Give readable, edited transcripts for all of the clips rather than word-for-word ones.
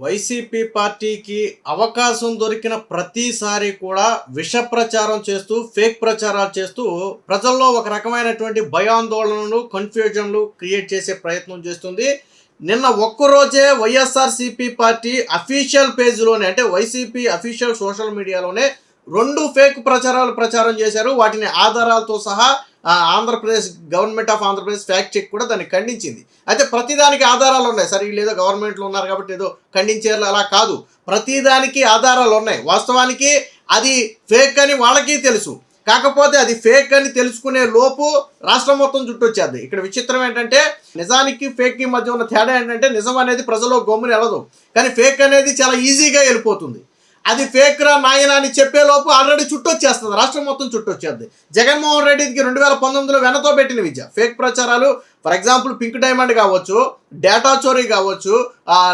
YCP పార్టీకి అవకాశం దొరికిన ప్రతిసారి కూడా విష ప్రచారం చేస్తూ ఫేక్ ప్రచారాలు చేస్తూ ప్రజల్లో ఒక రకమైనటువంటి భయాందోళనలు కన్ఫ్యూజన్లు క్రియేట్ చేసే ప్రయత్నం చేస్తుంది. నిన్న ఒక్కరోజే వైఎస్ఆర్సీపీ పార్టీ అఫీషియల్ పేజ్లోనే అంటే వైసీపీ అఫీషియల్ సోషల్ మీడియాలోనే 2 ఫేక్ ప్రచారం చేశారు. వాటిని ఆధారాలతో సహా Andhra Pradesh government of Andhra Pradesh fact check కూడా దాన్ని ఖండించింది. అయితే ప్రతిదానికి ఆధారాలు ఉన్నాయి. సరే వీళ్ళు ఏదో గవర్నమెంట్లో ఉన్నారు కాబట్టి ఏదో ఖండించారు అలా కాదు, ప్రతిదానికి ఆధారాలు ఉన్నాయి. వాస్తవానికి అది ఫేక్ అని వాళ్ళకి తెలుసు. కాకపోతే అది ఫేక్ అని తెలుసుకునే లోపు రాష్ట్రం మొత్తం చుట్టొచ్చేది. ఇక్కడ విచిత్రం ఏంటంటే నిజానికి ఫేక్కి మధ్య ఉన్న తేడా ఏంటంటే నిజం అనేది ప్రజల్లో గమ్మున వెళ్ళదు, కానీ ఫేక్ అనేది చాలా ఈజీగా వెళ్ళిపోతుంది. అది ఫేక్ రా నాయన అని చెప్పేలోపు ఆల్రెడీ చుట్టొచ్చేస్తుంది, రాష్ట్రం మొత్తం చుట్టొచ్చేది. జగన్మోహన్ రెడ్డికి 2019లో వెనతో పెట్టిన విద్య ఫేక్ ప్రచారాలు. ఫర్ ఎగ్జాంపుల్ పింక్ డైమండ్ కావచ్చు, డేటా చోరీ కావచ్చు,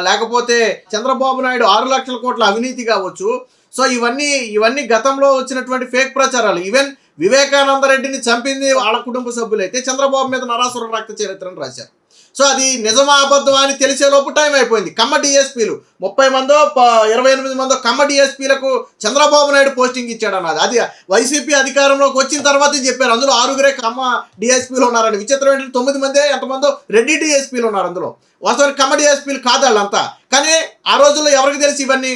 లేకపోతే చంద్రబాబు నాయుడు 6 లక్షల కోట్ల అవినీతి కావచ్చు. సో ఇవన్నీ గతంలో వచ్చినటువంటి ఫేక్ ప్రచారాలు. ఈవెన్ వివేకానంద రెడ్డిని చంపింది వాళ్ళ కుటుంబ సభ్యులైతే చంద్రబాబు మీద నరాసుర రక్త చరిత్రను రాశారు. సో అది నిజమా అబద్ధమా అని తెలిసేలోపు టైం అయిపోయింది. కమ్మ డిఎస్పీలు 30 మందో 28 మందో కమ్మ డిఎస్పీలకు చంద్రబాబు నాయుడు పోస్టింగ్ ఇచ్చాడన్నది. అది వైసీపీ అధికారంలోకి వచ్చిన తర్వాత చెప్పారు. అందులో 6 కమ్మ డిఎస్పీలు ఉన్నారని. విచిత్రం ఏంటంటే 9 మందే ఎంతమందో రెడ్డి డిఎస్పీలు ఉన్నారు అందులో. వాస్తవానికి కమ్మ డిఎస్పీలు కాదు వాళ్ళంతా. కానీ ఆ రోజుల్లో ఎవరికి తెలిసి ఇవన్నీ?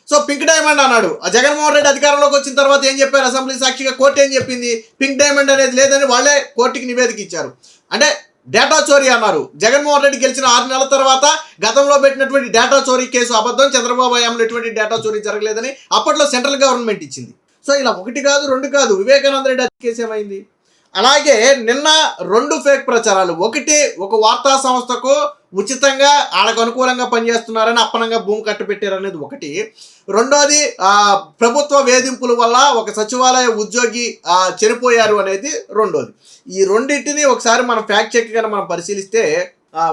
సో పింక్ డైమండ్ అన్నాడు. జగన్మోహన్ రెడ్డి అధికారంలోకి వచ్చిన తర్వాత ఏం చెప్పారు? అసెంబ్లీ సాక్షిగా కోర్టు ఏం చెప్పింది? పింక్ డైమండ్ అనేది లేదని వాళ్ళే కోర్టుకి నివేదిక ఇచ్చారు. అంటే డేటా చోరీ అన్నారు. జగన్మోహన్ రెడ్డి గెలిచిన 6 నెలల తర్వాత గతంలో పెట్టినటువంటి డేటా చోరీ కేసు అబద్ధం, చంద్రబాబు హయాంలో ఎటువంటి డేటా చోరీ జరగలేదని అప్పట్లో సెంట్రల్ గవర్నమెంట్ ఇచ్చింది. సో ఇలా 1 కాదు 2 కాదు, వివేకానంద రెడ్డి కేసు ఏమైంది? అలాగే నిన్న 2 ఫేక్ ప్రచారాలు. ఒక వార్తా సంస్థకు ఉచితంగా వాళ్ళకు అనుకూలంగా పనిచేస్తున్నారని అప్పనంగా భూమి కట్టబెట్టారనేది ఒకటి. రెండోది ప్రభుత్వ వేధింపుల వల్ల ఒక సచివాలయ ఉద్యోగి చనిపోయారు అనేది రెండోది. ఈ రెండింటిని ఒకసారి మనం ఫ్యాక్ట్ చెక్ గా మనం పరిశీలిస్తే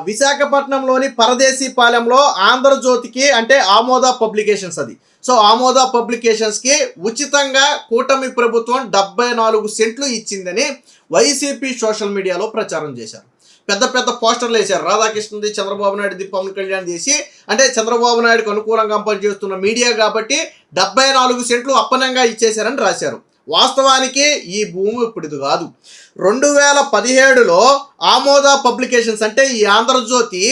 విశాఖపట్నంలోని పరదేశీపాలెంలో ఆంధ్రజ్యోతికి అంటే ఆమోద పబ్లికేషన్స్ అది. సో ఆమోద పబ్లికేషన్స్కి ఉచితంగా కూటమి ప్రభుత్వం 74 సెంట్లు ఇచ్చిందని వైసీపీ సోషల్ మీడియాలో ప్రచారం చేశారు. పెద్ద పోస్టర్లు వేశారు. రాధాకృష్ణది, చంద్రబాబు నాయుడుది, పవన్ కళ్యాణ్ చేసి, అంటే చంద్రబాబు నాయుడుకి అనుకూలంగా పనిచేస్తున్న మీడియా కాబట్టి 74 సెంట్లు అప్పనంగా ఇచ్చేశారని రాశారు. వాస్తవానికి ఈ భూమి ఇప్పుడు కాదు. 2017లో ఆమోద పబ్లికేషన్స్ అంటే ఈ ఆంధ్రజ్యోతి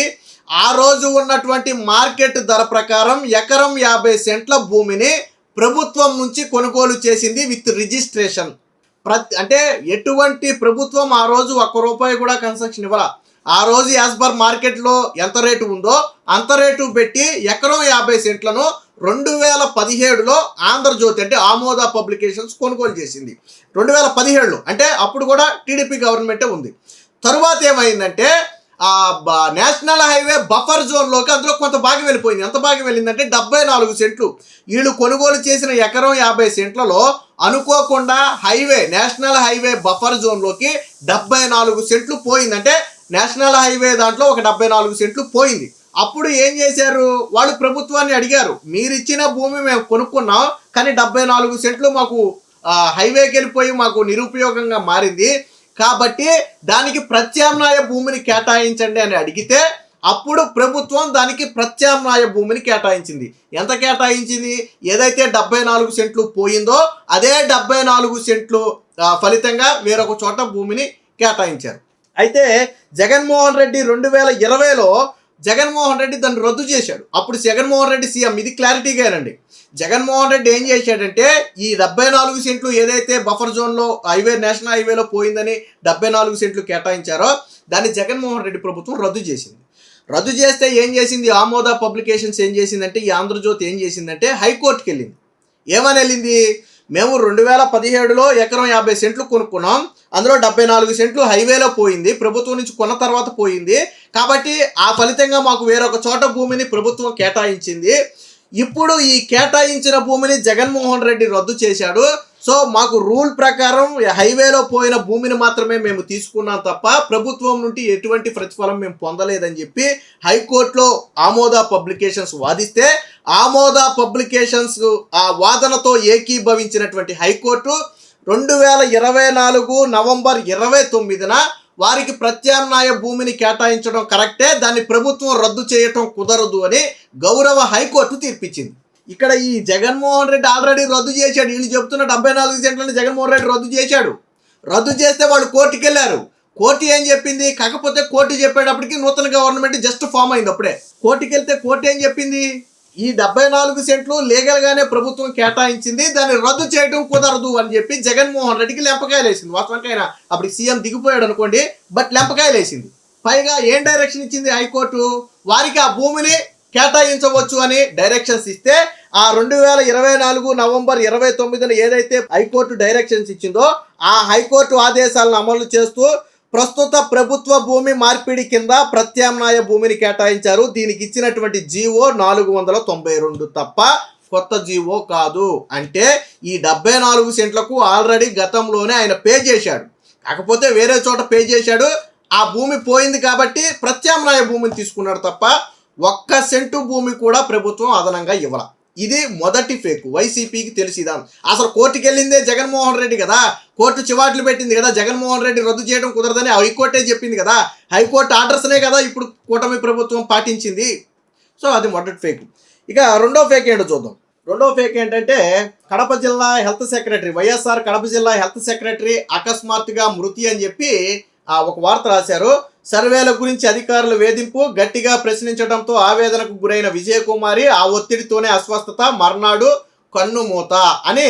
ఆ రోజు ఉన్నటువంటి మార్కెట్ ధర ప్రకారం ఎకరం 50 సెంట్ల భూమిని ప్రభుత్వం నుంచి కొనుగోలు చేసింది విత్ రిజిస్ట్రేషన్. అంటే ఎటువంటి ప్రభుత్వం ఆ రోజు ₹1 కూడా కన్స్ట్రక్షన్ ఇవ్వాల. ఆ రోజు యాజ్ పర్ మార్కెట్లో ఎంత రేటు ఉందో అంత రేటు పెట్టి ఎకరం 50 సెంట్లను 2017లో ఆంధ్రజ్యోతి అంటే ఆమోద పబ్లికేషన్స్ కొనుగోలు చేసింది. 2017లో అంటే అప్పుడు కూడా టీడీపీ గవర్నమెంటే ఉంది. తరువాత ఏమైందంటే నేషనల్ హైవే బఫర్ జోన్లోకి అందులో కొంత భాగం వెళ్ళిపోయింది. ఎంత భాగం వెళ్ళిందంటే 74 సెంట్లు. వీళ్ళు కొనుగోలు చేసిన ఎకరం 50 సెంట్లలో అనుకోకుండా నేషనల్ హైవే బఫర్ జోన్లోకి 74 సెంట్లు పోయిందంటే నేషనల్ హైవే దాంట్లో ఒక 74 సెంట్లు పోయింది. అప్పుడు ఏం చేశారు వాళ్ళు? ప్రభుత్వాన్ని అడిగారు, మీరు ఇచ్చిన భూమి మేము కొనుక్కున్నాం కానీ 74 సెంట్లు మాకు హైవేకి వెళ్ళిపోయి మాకు నిరుపయోగంగా మారింది కాబట్టి దానికి ప్రత్యామ్నాయ భూమిని కేటాయించండి అని అడిగితే అప్పుడు ప్రభుత్వం దానికి ప్రత్యామ్నాయ భూమిని కేటాయించింది. ఎంత కేటాయించింది? ఏదైతే 74 సెంట్లు పోయిందో అదే 74 సెంట్లు ఫలితంగా వేరొక చోట భూమిని కేటాయించారు. అయితే జగన్మోహన్ రెడ్డి 2020లో జగన్మోహన్ రెడ్డి దాన్ని రద్దు చేశాడు. అప్పుడు జగన్మోహన్ రెడ్డి సీఎం. ఇది క్లారిటీగానండి. జగన్మోహన్ రెడ్డి ఏం చేశాడంటే ఈ 74 సెంట్లు ఏదైతే బఫర్ జోన్లో నేషనల్ హైవేలో పోయిందని 74 సెంట్లు కేటాయించారో దాన్ని జగన్మోహన్ రెడ్డి ప్రభుత్వం రద్దు చేసింది. రద్దు చేస్తే ఏం చేసింది? ఆమోద పబ్లికేషన్స్ ఏం చేసిందంటే ఈ ఆంధ్రజ్యోతి ఏం చేసిందంటే హైకోర్టుకి వెళ్ళింది. ఏమని వెళ్ళింది? మేము 2017లో ఎకరం 50 సెంట్లు కొనుక్కున్నాం, అందులో 74 సెంట్లు హైవేలో పోయింది, ప్రభుత్వం నుంచి కొన్న తర్వాత పోయింది కాబట్టి ఆ ఫలితంగా మాకు వేరొక చోట భూమిని ప్రభుత్వం కేటాయించింది. ఇప్పుడు ఈ కేటాయించిన భూమిని జగన్మోహన్ రెడ్డి రద్దు చేశాడు. సో మాకు రూల్ ప్రకారం హైవేలో పోయిన భూమిని మాత్రమే మేము తీసుకున్నాం తప్ప ప్రభుత్వం నుండి ఎటువంటి ప్రతిఫలం మేము పొందలేదని చెప్పి హైకోర్టులో ఆమోద పబ్లికేషన్స్ వాదిస్తే ఆమోద పబ్లికేషన్స్ ఆ వాదనతో ఏకీభవించినటువంటి హైకోర్టు 2024 నవంబర్ 29న వారికి ప్రత్యామ్నాయ భూమిని కేటాయించడం కరెక్టే, దాన్ని ప్రభుత్వం రద్దు చేయటం కుదరదు అని గౌరవ హైకోర్టు తీర్పిచ్చింది. ఇక్కడ ఈ జగన్మోహన్ రెడ్డి ఆల్రెడీ రద్దు చేశాడు. వీళ్ళు చెప్తున్న 74 సెంట్లను జగన్మోహన్ రెడ్డి రద్దు చేశాడు. రద్దు చేస్తే వాళ్ళు కోర్టుకి వెళ్ళారు. కోర్టు ఏం చెప్పింది? కాకపోతే కోర్టు చెప్పేటప్పటికి నూతన గవర్నమెంట్ జస్ట్ ఫామ్ అయింది. అప్పుడే కోర్టుకి వెళ్తే కోర్టు ఏం చెప్పింది? ఈ 74 సెంట్లు లీగల్గానే ప్రభుత్వం కేటాయించింది, దాన్ని రద్దు చేయడం కుదరదు అని చెప్పి జగన్మోహన్ రెడ్డికి లెంపకాయలు వేసింది. వాస్తవానికి ఆయన అప్పుడు సీఎం దిగిపోయాడు అనుకోండి, బట్ లెంపకాయలు వేసింది. పైగా ఏం డైరెక్షన్ ఇచ్చింది హైకోర్టు? వారికి ఆ భూమిని కేటాయించవచ్చు అని డైరెక్షన్స్ ఇస్తే ఆ 2024 నవంబర్ 29న ఏదైతే హైకోర్టు డైరెక్షన్స్ ఇచ్చిందో ఆ హైకోర్టు ఆదేశాలను అమలు చేస్తూ ప్రస్తుత ప్రభుత్వ భూమి మార్పిడి కింద ప్రత్యామ్నాయ భూమిని కేటాయించారు. దీనికి ఇచ్చినటువంటి జీవో 492 తప్ప కొత్త జీవో కాదు. అంటే ఈ 74 సెంట్లకు ఆల్రెడీ గతంలోనే ఆయన పే చేశాడు. కాకపోతే వేరే చోట పే చేశాడు. ఆ భూమి పోయింది కాబట్టి ప్రత్యామ్నాయ భూమిని తీసుకున్నాడు తప్ప 1 సెంటు భూమి కూడా ప్రభుత్వం అదనంగా ఇవ్వాల. ఇది మొదటి ఫేక్. వైసీపీకి తెలిసిదా? అసలు కోర్టుకి వెళ్ళిందే జగన్మోహన్ రెడ్డి కదా. కోర్టు చివాట్లు పెట్టింది కదా, జగన్మోహన్ రెడ్డి రద్దు చేయడం కుదరదని హైకోర్టే చెప్పింది కదా. హైకోర్టు ఆర్డర్స్నే కదా ఇప్పుడు కూటమి ప్రభుత్వం పాటించింది. సో అది మొదటి ఫేక్. ఇక రెండో ఫేక్ ఏంటో చూద్దాం. రెండో ఫేక్ ఏంటంటే కడప జిల్లా హెల్త్ సెక్రటరీ, వైఎస్ఆర్ కడప జిల్లా హెల్త్ సెక్రటరీ అకస్మాత్తుగా మృతి అని చెప్పి ఒక వార్త రాశారు. సర్వేల గురించి అధికారుల వేధింపు, గట్టిగా ప్రశ్నించడంతో ఆవేదనకు గురైన విజయకుమారి, ఆ ఒత్తిడితోనే అస్వస్థత, మర్నాడు కన్నుమూత అని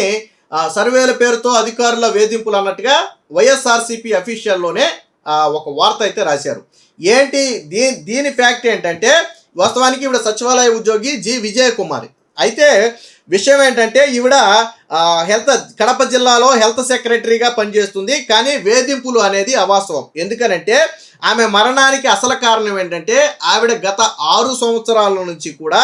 సర్వేల పేరుతో అధికారుల వేధింపులు అన్నట్టుగా వైఎస్ఆర్సీపీ అఫీషియల్లోనే ఒక వార్త అయితే రాశారు. ఏంటి దీని ఫ్యాక్ట్ ఏంటంటే వాస్తవానికి ఈవిడ సచివాలయ ఉద్యోగి జి విజయకుమారి. అయితే విషయం ఏంటంటే ఈవిడ కడప జిల్లాలో హెల్త్ సెక్రటరీగా పనిచేస్తుంది. కానీ వేధింపులు అనేది అవాస్తవం. ఎందుకనంటే ఆమె మరణానికి అసలు కారణం ఏంటంటే ఆవిడ గత 6 సంవత్సరాల నుంచి కూడా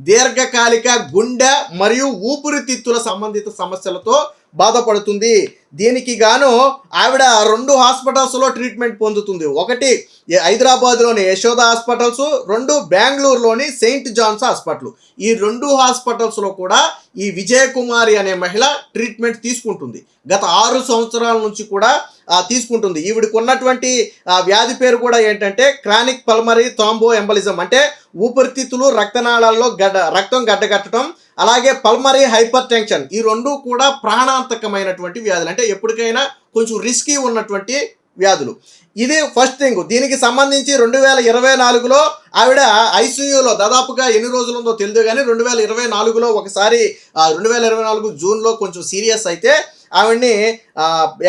దీర్ఘకాలిక గుండె మరియు ఊపిరితిత్తుల సంబంధిత సమస్యలతో బాధపడుతుంది. దీనికి గాను ఆవిడ 2 హాస్పిటల్స్లో ట్రీట్మెంట్ పొందుతుంది. ఒకటి హైదరాబాద్లోని యశోద హాస్పిటల్స్, 2 బెంగళూరులోని సెయింట్ జాన్స్ హాస్పిటల్. ఈ 2 హాస్పిటల్స్లో కూడా ఈ విజయకుమారి అనే మహిళ ట్రీట్మెంట్ తీసుకుంటుంది. గత 6 సంవత్సరాల నుంచి కూడా తీసుకుంటుంది. ఈవిడికి ఉన్నటువంటి వ్యాధి పేరు కూడా ఏంటంటే క్రానిక్ పల్మరీ థ్రాంబో ఎంబలిజం, అంటే ఊపిరితిత్తులు రక్తనాళాల్లో రక్తం గడ్డగట్టడం, అలాగే పల్మరీ హైపర్ టెన్షన్. ఈ 2 కూడా ప్రాణాంతకమైనటువంటి వ్యాధులు, అంటే ఎప్పటికైనా కొంచెం రిస్కీ ఉన్నటువంటి వ్యాధులు. ఇది ఫస్ట్ థింగ్. దీనికి సంబంధించి 2024లో ఆవిడ ఐసీయూలో దాదాపుగా ఎన్ని రోజులు ఉందో తెలియదు కానీ 2024లో ఒకసారి 2024 జూన్లో కొంచెం సీరియస్ అయితే ఆవిడ్ని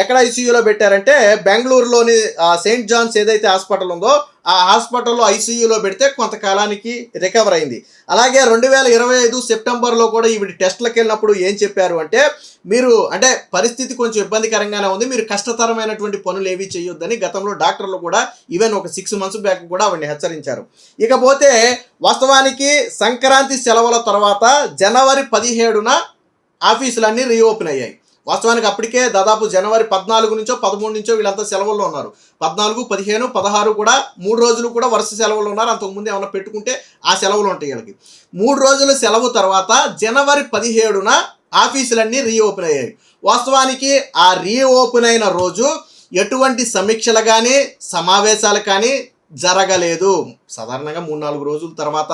ఎక్కడ ఐసీయూలో పెట్టారంటే బెంగళూరులోని సెయింట్ జాన్స్ ఏదైతే హాస్పిటల్ ఉందో ఆ హాస్పిటల్లో ఐసీయూలో పెడితే కొంతకాలానికి రికవర్ అయింది. అలాగే 2025 సెప్టెంబర్లో కూడా ఈవిడ టెస్ట్లకు వెళ్ళినప్పుడు ఏం చెప్పారు అంటే మీరు అంటే పరిస్థితి కొంచెం ఇబ్బందికరంగానే ఉంది, మీరు కష్టతరమైనటువంటి పనులు ఏవి చేయొద్దని గతంలో డాక్టర్లు కూడా ఈవెన్ ఒక 6 మంత్స్ బ్యాక్ కూడా ఆవిడని హెచ్చరించారు. ఇకపోతే వాస్తవానికి సంక్రాంతి సెలవుల తర్వాత జనవరి 17న ఆఫీసులన్నీ రీఓపెన్ అయ్యాయి. వాస్తవానికి అప్పటికే దాదాపు జనవరి 14 నుంచో 13 నుంచో వీళ్ళంతా సెలవుల్లో ఉన్నారు. 14, 15, 16 కూడా 3 రోజులు కూడా వరుస సెలవులు ఉన్నారు. అంతకుముందు ఏమన్నా పెట్టుకుంటే ఆ సెలవులు ఉంటాయి వీళ్ళకి. 3 రోజుల సెలవు తర్వాత జనవరి 17న ఆఫీసులన్నీ రీఓపెన్ అయ్యాయి. వాస్తవానికి ఆ రీఓపెన్ అయిన రోజు ఎటువంటి సమీక్షలు కానీ సమావేశాలు కానీ జరగలేదు. సాధారణంగా 3-4 రోజుల తర్వాత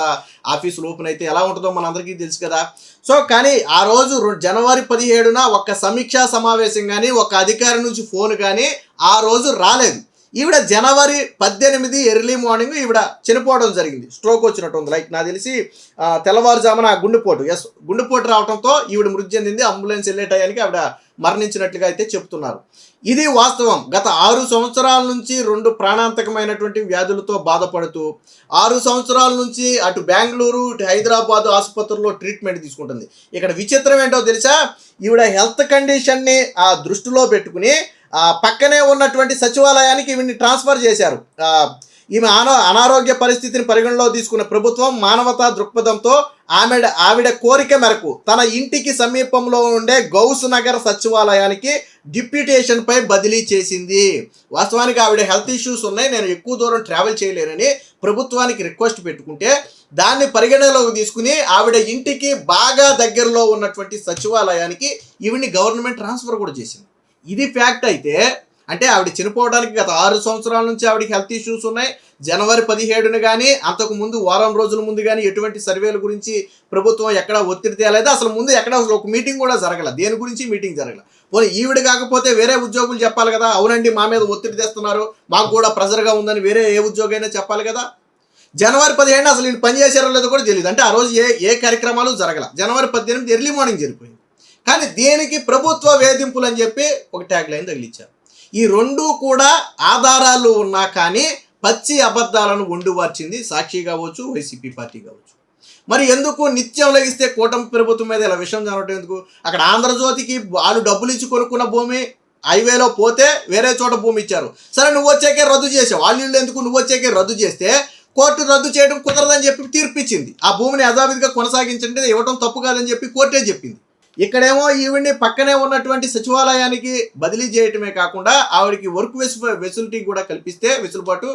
ఆఫీసులు ఓపెన్ అయితే ఎలా ఉంటుందో మనందరికీ తెలుసు కదా. సో కానీ ఆ రోజు జనవరి 17న ఒక్క సమీక్షా సమావేశం కానీ ఒక అధికారి నుంచి ఫోన్ కానీ ఆ రోజు రాలేదు. ఈవిడ జనవరి 18 ఎర్లీ మార్నింగ్ ఈవిడ చనిపోవడం జరిగింది. స్ట్రోక్ వచ్చినట్టు ఉంది. లైక్ నాకు తెలిసి తెల్లవారుజామున గుండెపోటు రావడంతో ఈవిడ మృతి చెందింది. అంబులెన్స్ వెళ్ళే టయానికి ఆవిడ మరణించినట్లుగా అయితే చెప్తున్నారు. ఇది వాస్తవం. గత 6 సంవత్సరాల నుంచి 2 ప్రాణాంతకమైనటువంటి వ్యాధులతో బాధపడుతూ 6 సంవత్సరాల నుంచి అటు బెంగళూరు ఇటు హైదరాబాద్ ఆసుపత్రుల్లో ట్రీట్మెంట్ తీసుకుంటుంది. ఇక్కడ విచిత్రం ఏంటో తెలుసా, ఈవిడ హెల్త్ కండిషన్ని దృష్టిలో పెట్టుకుని పక్కనే ఉన్నటువంటి సచివాలయానికి ఈవిడ్ని ట్రాన్స్ఫర్ చేశారు. ఈమె అనారోగ్య పరిస్థితిని పరిగణలో తీసుకున్న ప్రభుత్వం మానవతా దృక్పథంతో ఆవిడ కోరిక మేరకు తన ఇంటికి సమీపంలో ఉండే గౌస్ నగర్ సచివాలయానికి డిప్యూటేషన్ పై బదిలీ చేసింది. వాస్తవానికి ఆవిడ హెల్త్ ఇష్యూస్ ఉన్నాయి, నేను ఎక్కువ దూరం ట్రావెల్ చేయలేనని ప్రభుత్వానికి రిక్వెస్ట్ పెట్టుకుంటే దాన్ని పరిగణలోకి తీసుకుని ఆవిడ ఇంటికి బాగా దగ్గరలో ఉన్నటువంటి సచివాలయానికి ఈవిడ్ని గవర్నమెంట్ ట్రాన్స్ఫర్ కూడా చేసింది. ఇది ఫ్యాక్ట్ అయితే అంటే ఆవిడ చనిపోవడానికి గత 6 సంవత్సరాల నుంచి ఆవిడకి హెల్త్ ఇష్యూస్ ఉన్నాయి. జనవరి 17న కానీ అంతకు ముందు వారం రోజుల ముందు కానీ ఎటువంటి సర్వేల గురించి ప్రభుత్వం ఎక్కడ ఒత్తిడి తేలేదు. అసలు ముందు ఎక్కడ ఒక మీటింగ్ కూడా జరగల, దేని గురించి మీటింగ్ జరగల. పోనీ ఈవిడ కాకపోతే వేరే ఉద్యోగులు చెప్పాలి కదా, అవునండి మా మీద ఒత్తిడి తెస్తున్నారు, మాకు కూడా ప్రెజర్గా ఉందని వేరే ఏ ఉద్యోగైనా చెప్పాలి కదా. జనవరి 17న అసలు వీళ్ళు పని చేశారో లేదో కూడా తెలియదు. అంటే ఆ రోజు ఏ కార్యక్రమాలు జరగల. జనవరి 18 ఎర్లీ మార్నింగ్ జరిగిపోయింది. కానీ దేనికి ప్రభుత్వ వేధింపులు అని చెప్పి ఒక ట్యాగ్ లైన్ తగిలిచ్చారు. ఈ రెండూ కూడా ఆధారాలు ఉన్నా కానీ పచ్చి అబద్ధాలను వండివార్చింది సాక్షి కావచ్చు, వైసీపీ పార్టీ కావచ్చు. మరి ఎందుకు నిత్యం లగిస్తే కూటమి ప్రభుత్వం మీద ఇలా విషయం జరగడం ఎందుకు? అక్కడ ఆంధ్రజ్యోతికి వాళ్ళు డబ్బులు ఇచ్చి కొనుక్కున్న భూమి హైవేలో పోతే వేరే చోట భూమి ఇచ్చారు. సరే నువ్వు వచ్చాకే రద్దు చేసావు, వాళ్ళు ఇళ్ళు ఎందుకు నువ్వు వచ్చాకే రద్దు చేస్తే కోర్టు రద్దు చేయడం కుదరదని చెప్పి తీర్పిచ్చింది. ఆ భూమిని యథావిధిగా కొనసాగించండి, ఇవ్వడం తప్పు కాదని చెప్పి కోర్టే చెప్పింది. ఇక్కడేమో ఈవిడ్ని పక్కనే ఉన్నటువంటి సచివాలయానికి బదిలీ చేయటమే కాకుండా ఆవిడకి వర్క్ ఫెసిలిటీ కూడా కల్పిస్తే వెసులుబాటు,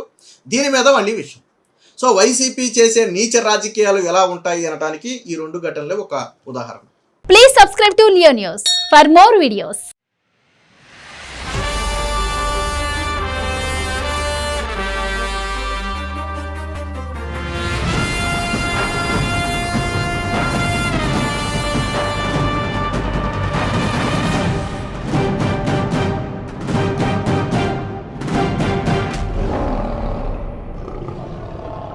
దీని మీద మళ్ళీ విషయం. సో వైసీపీ చేసే నీచ రాజకీయాలు ఎలా ఉంటాయి అనడానికి ఈ 2 ఘటనలే ఒక ఉదాహరణ. Please subscribe to Leo news for more videos.